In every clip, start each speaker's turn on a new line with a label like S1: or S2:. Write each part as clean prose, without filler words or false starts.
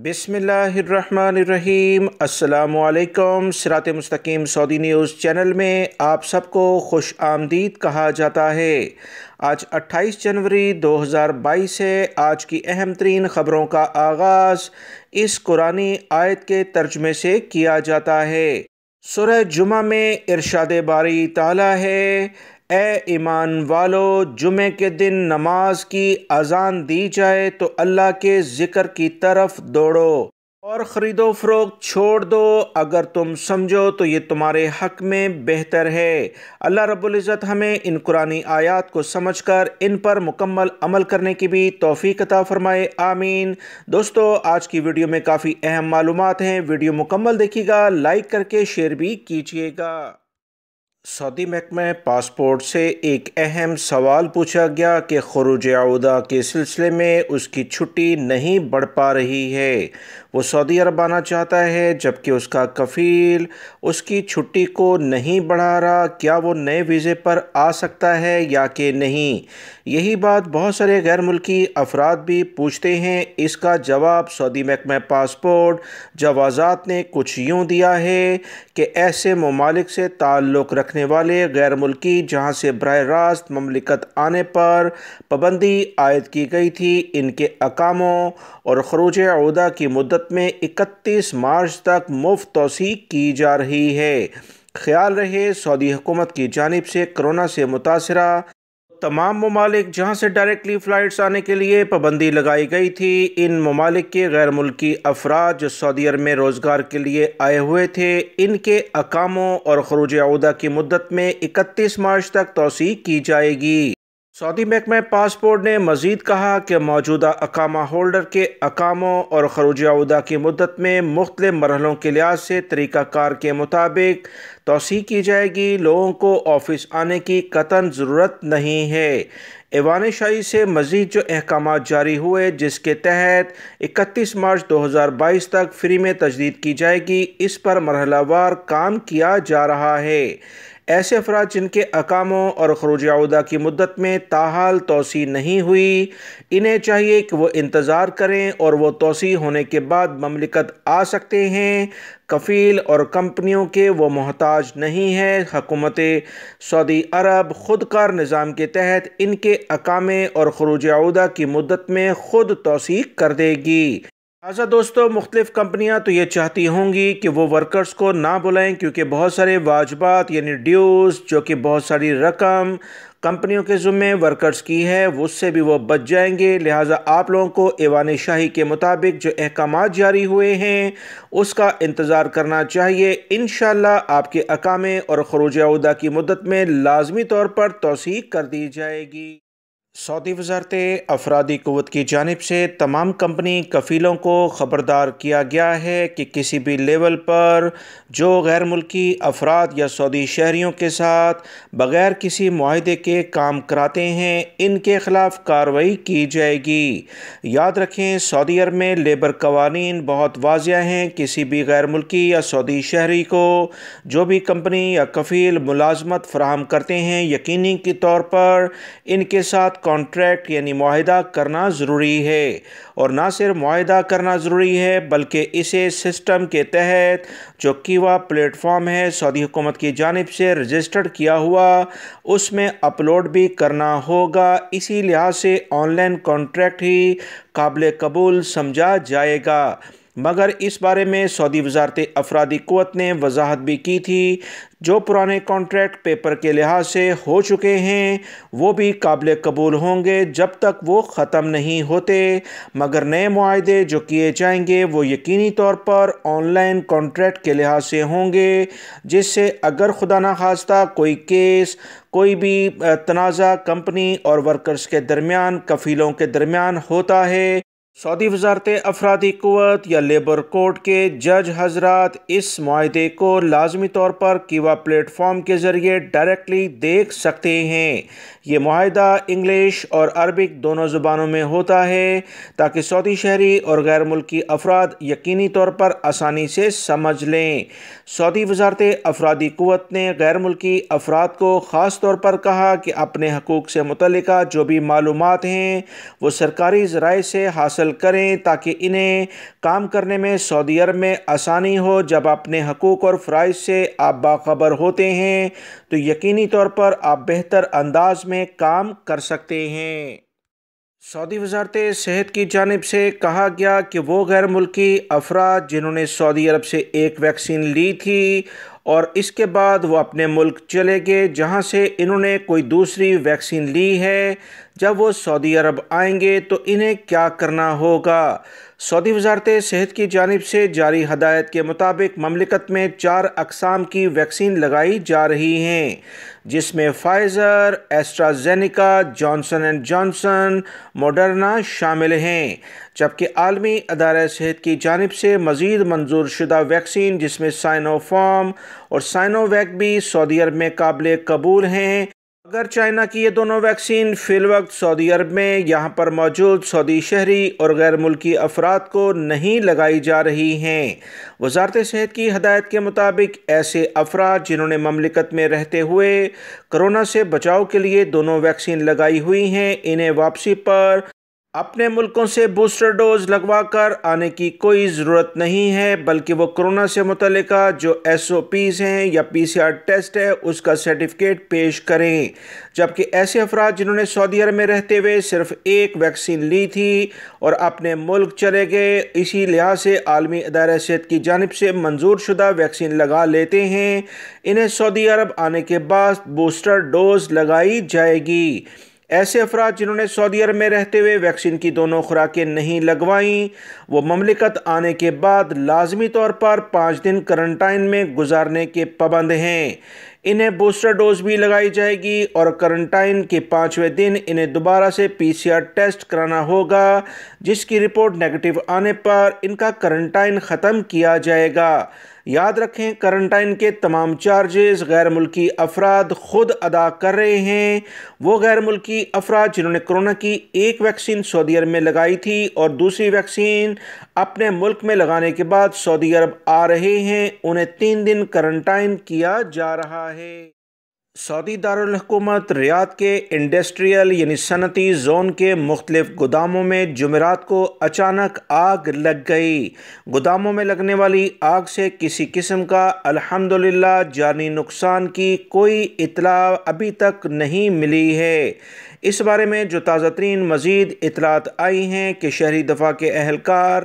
S1: बिस्मिल्लाहिर्रहमानिर्रहीम। अस्सलामुअलैकुम। सिरात मुस्तकीम सऊदी न्यूज़ चैनल में आप सबको खुश आमदीद कहा जाता है। आज 28 जनवरी 2022 है। आज की अहम तरीन ख़बरों का आगाज़ इस कुरानी आयत के तर्जुमे से किया जाता है। सूरह जुमा में इरशाद बारी ताला है, ए ईमान वालो, जुमे के दिन नमाज की अजान दी जाए तो अल्लाह के ज़िक्र की तरफ दौड़ो और ख़रीदो फ़रोख्त छोड़ दो। अगर तुम समझो तो ये तुम्हारे हक़ में बेहतर है। अल्लाह रब्बुल इज़्ज़त हमें इन कुरानी आयात को समझकर इन पर मुकम्मल अमल करने की भी तौफ़ीक़ अता फ़रमाए, आमीन। दोस्तों, आज की वीडियो में काफ़ी अहम मालूमात हैं। वीडियो मुकम्मल देखिएगा, लाइक करके शेयर भी कीजिएगा। सऊदी महकमा पासपोर्ट से एक अहम सवाल पूछा गया कि खुरूज औदा के सिलसिले में उसकी छुट्टी नहीं बढ़ पा रही है। वो सऊदी अरब आना चाहता है जबकि उसका कफ़ील उसकी छुट्टी को नहीं बढ़ा रहा। क्या वो नए वीज़े पर आ सकता है या कि नहीं? यही बात बहुत सारे गैर मुल्की अफराद भी पूछते हैं। इसका जवाब सऊदी महकमा पासपोर्ट जवाज़ात ने कुछ यूँ दिया है कि ऐसे ममालिक से ताल्लुक़ रखने वाले गैर मुल्की जहाँ से बराह रास्त ममलिकत आने पर पाबंदी आयद की गई थी, इनके अकामों और खरूज औदा की मुद्दत में 31 मार्च तक मुफ्त तौसीक़ की जा रही है। ख्याल रहे, सऊदी हुकूमत की जानिब से कोरोना से मुतासरा तमाम ममालिक जहाँ से डायरेक्टली फ़्लाइट्स आने के लिए पाबंदी लगाई गई थी, इन ममालिक के गैर मुल्की अफराद जो सऊदी अरब में रोज़गार के लिए आए हुए थे, इनके अकामों और खरूज औदा की मुद्दत में 31 मार्च तक तौसीक़ की जाएगी। सऊदी महकमा पासपोर्ट ने मज़ीद कहा कि मौजूदा अकामा होल्डर के अकामों और खरूज औदा की मुद्दत में मुख्तलिफ मरहलों के लिहाज से तरीक़ाकार के मुताबिक तौसीक़ की जाएगी। लोगों को ऑफिस आने की कतन ज़रूरत नहीं है। ऐवान शाही से मज़ीद जो अहकामात जारी हुए जिसके तहत 31 मार्च 2022 तक फ्री में तजदीद की जाएगी, इस पर मरहलावार काम किया जा रहा है। ऐसे अफराद जिनके अकामों और खरूज औदा की मुद्दत में ताहाल तोसी नहीं हुई, इन्हें चाहिए कि वो इंतज़ार करें और वो तोसी होने के बाद ममलिकत आ सकते हैं। कफ़ील और कंपनियों के वो मोहताज नहीं है। हुकूमत सऊदी अरब खुदकार निज़ाम के तहत इनके अकामे और खरूज औदा की मुद्दत में ख़ुद तौसीक़ कर देगी। लिहाजा दोस्तों, मुख्तलिफ़ कंपनियां तो ये चाहती होंगी कि वो वर्कर्स को ना बुलाएं, क्योंकि बहुत सारे वाजबात यानी ड्यूज़, जो कि बहुत सारी रकम कंपनियों के ज़िम्मे वर्कर्स की है, उससे भी वो बच जाएंगे। लिहाजा आप लोगों को ऐवान शाही के मुताबिक जो अहकामात जारी हुए हैं उसका इंतज़ार करना चाहिए। इंशाअल्लाह आपके अकामे और खरूज औदा की मुद्दत में लाजमी तौर पर तौसीक़ कर दी जाएगी। सऊदी वज़ारत अफरादी क़ुव्वत की जानिब से तमाम कंपनी कफ़ीलों को ख़बरदार किया गया है कि किसी भी लेवल पर जो गैर मुल्की अफराद या सऊदी शहरियों के साथ बग़ैर किसी मुआहदे के काम कराते हैं, इनके ख़िलाफ़ कार्रवाई की जाएगी। याद रखें, सऊदी अरब में लेबर कवानीन बहुत वाज़िया हैं। किसी भी गैर मुल्की या सऊदी शहरी को जो भी कंपनी या कफ़ील मुलाज़मत फ़राहम करते हैं, यकीनी के तौर पर इनके साथ कॉन्ट्रैक्ट यानी मुआहिदा करना ज़रूरी है। और ना सिर्फ मुआहिदा करना ज़रूरी है बल्कि इसे सिस्टम के तहत जो कीवा प्लेटफॉर्म है सऊदी हुकूमत की जानिब से रजिस्टर्ड किया हुआ, उसमें अपलोड भी करना होगा। इसी लिहाज से ऑनलाइन कॉन्ट्रैक्ट ही काबिल कबूल समझा जाएगा। मगर इस बारे में सऊदी वज़ारत अफरादी क़ुव्वत ने वजाहत भी की थी, जो पुराने कॉन्ट्रैक्ट पेपर के लिहाज से हो चुके हैं वो भी काबिल कबूल होंगे जब तक वो ख़त्म नहीं होते। मगर नए मुआहदे जो किए जाएंगे वो यकीनी तौर पर ऑनलाइन कॉन्ट्रैक्ट के लिहाज से होंगे, जिससे अगर खुदा न खास्ता कोई केस, कोई भी तनाज़ा कंपनी और वर्कर्स के दरमियान, कफ़ीलों के दरमियान होता है, सऊदी वज़ारत अफरादी क़ुव्वत या लेबर कोर्ट के जज हज़रात इस मुआहदे को लाजमी तौर पर कीवा प्लेटफॉर्म के ज़रिए डायरेक्टली देख सकते हैं। ये मुआहदा इंग्लिश और अरबिक दोनों ज़ुबानों में होता है ताकि सऊदी शहरी और गैर मुल्की अफराद यकीनी तौर पर आसानी से समझ लें। सऊदी वज़ारत अफरादी क़ुव्वत ने गैर मुल्की अफराद को ख़ास तौर पर कहा कि अपने हकूक़ से मुतल्लिका जो भी मालूमात हैं वो सरकारी ज़राए से हासिल حاصل کریں تاکہ انہیں کام کرنے میں سعودی عرب میں آسانی ہو۔ جب اپنے حقوق اور فرائض سے آپ باخبر ہوتے ہیں تو یقینی طور پر آپ بہتر انداز میں کام کر سکتے ہیں۔ سعودی وزارت صحت کی جانب سے کہا گیا کہ وہ غیر ملکی افراد جنہوں نے سعودی عرب سے ایک ویکسین لی تھی اور اس کے بعد وہ اپنے ملک چلے گئے جہاں سے انہوں نے کوئی دوسری ویکسین لی ہے، جب وہ سعودی عرب آئیں گے تو انہیں کیا کرنا ہوگا۔ سعودی وزارت صحت کی جانب سے جاری ہدایت کے مطابق مملکت میں 4 اقسام کی ویکسین لگائی جا رہی ہیں، جس میں Pfizer, AstraZeneca, Johnson and Johnson, موڈرنا شامل ہیں، جبکہ عالمی ادارہ صحت کی جانب سے مزید منظور شدہ ویکسین جس میں سائنو فارم اور سائنو ویک بھی سعودی عرب میں قابل قبول ہیں۔ اگر چائنا کی یہ دونوں ویکسین فی الوقت سعودی عرب میں یہاں پر موجود سعودی شہری اور غیر ملکی افراد کو نہیں لگائی جا رہی ہیں۔ وزارت صحت کی ہدایت کے مطابق ایسے افراد جنہوں نے مملکت میں رہتے ہوئے کرونا سے بچاؤ کے لیے دونوں ویکسین لگائی ہوئی ہیں، انہیں واپسی پر اپنے ملکوں سے بوسٹر ڈوز لگوا کر آنے کی کوئی ضرورت نہیں ہے، بلکہ وہ کرونا سے متعلقہ جو SOPs ہیں یا PCR ٹیسٹ ہے اس کا سرٹیفکیٹ پیش کریں، جبکہ ایسے افراد جنہوں نے سعودی عرب میں رہتے ہوئے صرف ایک ویکسین لی تھی اور اپنے ملک چلے گئے، اسی لحاظ سے عالمی ادارہ صحت کی جانب سے منظور شدہ ویکسین لگا لیتے ہیں، انہیں سعودی عرب آنے کے بعد بوسٹر ڈوز لگائی جائے گی۔ ایسے افراد جنہوں نے سعودی عرب میں رہتے ہوئے ویکسین کی دونوں خوراکیں نہیں لگوائیں، وہ مملکت آنے کے بعد لازمی طور پر 5 دن کرنٹائن میں گزارنے کے پابند ہیں۔ انہیں بوسٹر ڈوز بھی لگائی جائے گی اور کرنٹائن کے 5ویں دن انہیں دوبارہ سے PCR ٹیسٹ کرانا ہوگا، جس کی رپورٹ نیگیٹو آنے پر ان کا کرنٹائن ختم کیا جائے گا۔ یاد رکھیں، کرنٹائن کے تمام چارجز غیر ملکی افراد خود ادا کر رہے ہیں۔ وہ غیر ملکی افراد جنہوں نے کرونا کی ایک ویکسین سعودی عرب میں لگائی تھی اور دوسری ویکسین اپنے ملک میں لگانے کے بعد سعودی عرب آ رہے ہیں، انہیں 3 دن کرنٹائن کیا جا رہا ہے۔ سعودی دارالحکومت ریاض کے انڈسٹریل یعنی صنعتی زون کے مختلف گوداموں میں جمعرات کو اچانک آگ لگ گئی۔ گوداموں میں لگنے والی آگ سے کسی قسم کا الحمدللہ جانی نقصان کی کوئی اطلاع ابھی تک نہیں ملی ہے۔ اس بارے میں جو تازہ ترین مزید اطلاعات آئی ہیں کہ شہری دفاع کے اہلکار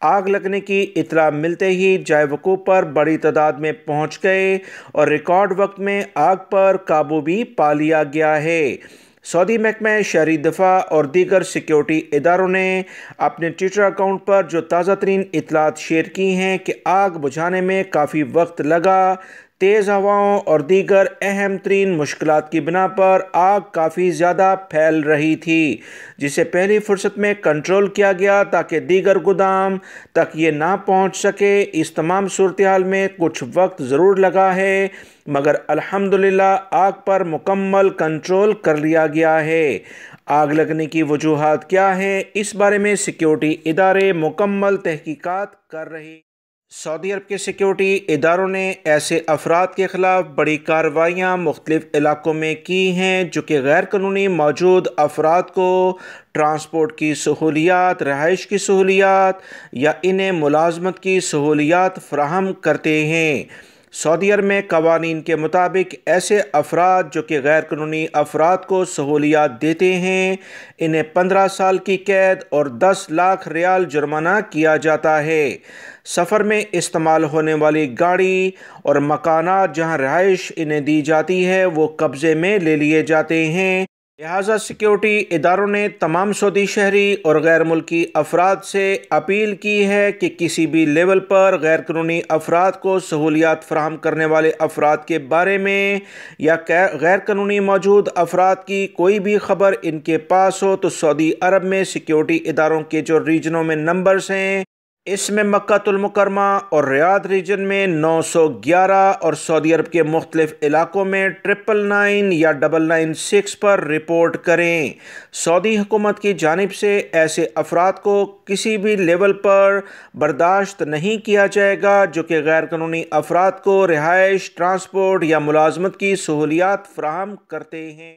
S1: آگ لگنے کی اطلاع ملتے ہی جائے وقوع پر بڑی تعداد میں پہنچ گئے اور ریکارڈ وقت میں آگ پر قابو بھی پا لیا گیا ہے۔ سعودی محکمہ شہری دفاع اور دیگر سیکیورٹی اداروں نے اپنے ٹویٹر اکاؤنٹ پر جو تازہ ترین اطلاعات شیئر کی ہیں کہ آگ بجھانے میں کافی وقت لگا، تیز ہواؤں اور دیگر اہم ترین مشکلات کی بنا پر آگ کافی زیادہ پھیل رہی تھی، جسے پہلی فرصت میں کنٹرول کیا گیا تاکہ دیگر گودام تک یہ نہ پہنچ سکے۔ اس تمام صورتحال میں کچھ وقت ضرور لگا ہے، مگر الحمدللہ آگ پر مکمل کنٹرول کر لیا گیا ہے۔ آگ لگنے کی وجوہات کیا ہیں، اس بارے میں سیکیورٹی ادارے مکمل تحقیقات کر رہے ہیں۔ سعودی عرب کے سیکیورٹی اداروں نے ایسے افراد کے خلاف بڑی کارروائیاں مختلف علاقوں میں کی ہیں جو کہ غیر قانونی موجود افراد کو ٹرانسپورٹ کی سہولیات، رہائش کی سہولیات یا انہیں ملازمت کی سہولیات فراہم کرتے ہیں۔ سعودی عرب میں قوانین کے مطابق ایسے افراد جو کہ غیر قانونی افراد کو سہولیات دیتے ہیں، انہیں 15 سال کی قید اور 10 لاکھ ریال جرمانہ کیا جاتا ہے۔ سفر میں استعمال ہونے والی گاڑی اور مکانات جہاں رہائش انہیں دی جاتی ہے وہ قبضے میں لے لیے جاتے ہیں۔ لہٰذا سیکیورٹی اداروں نے تمام سعودی شہری اور غیر ملکی افراد سے اپیل کی ہے کہ کسی بھی لیول پر غیر قانونی افراد کو سہولیات فراہم کرنے والے افراد کے بارے میں یا غیر قانونی موجود افراد کی کوئی بھی خبر ان کے پاس ہو تو سعودی عرب میں سیکیورٹی اداروں کے جو ریجنوں میں نمبرز ہیں، اس میں مکہ المکرمہ اور ریاض ریجن میں 911 اور سعودی عرب کے مختلف علاقوں میں 999 یا 996 پر رپورٹ کریں۔ سعودی حکومت کی جانب سے ایسے افراد کو کسی بھی لیول پر برداشت نہیں کیا جائے گا جو کہ غیر قانونی افراد کو رہائش، ٹرانسپورٹ یا ملازمت کی سہولیات فراہم کرتے ہیں۔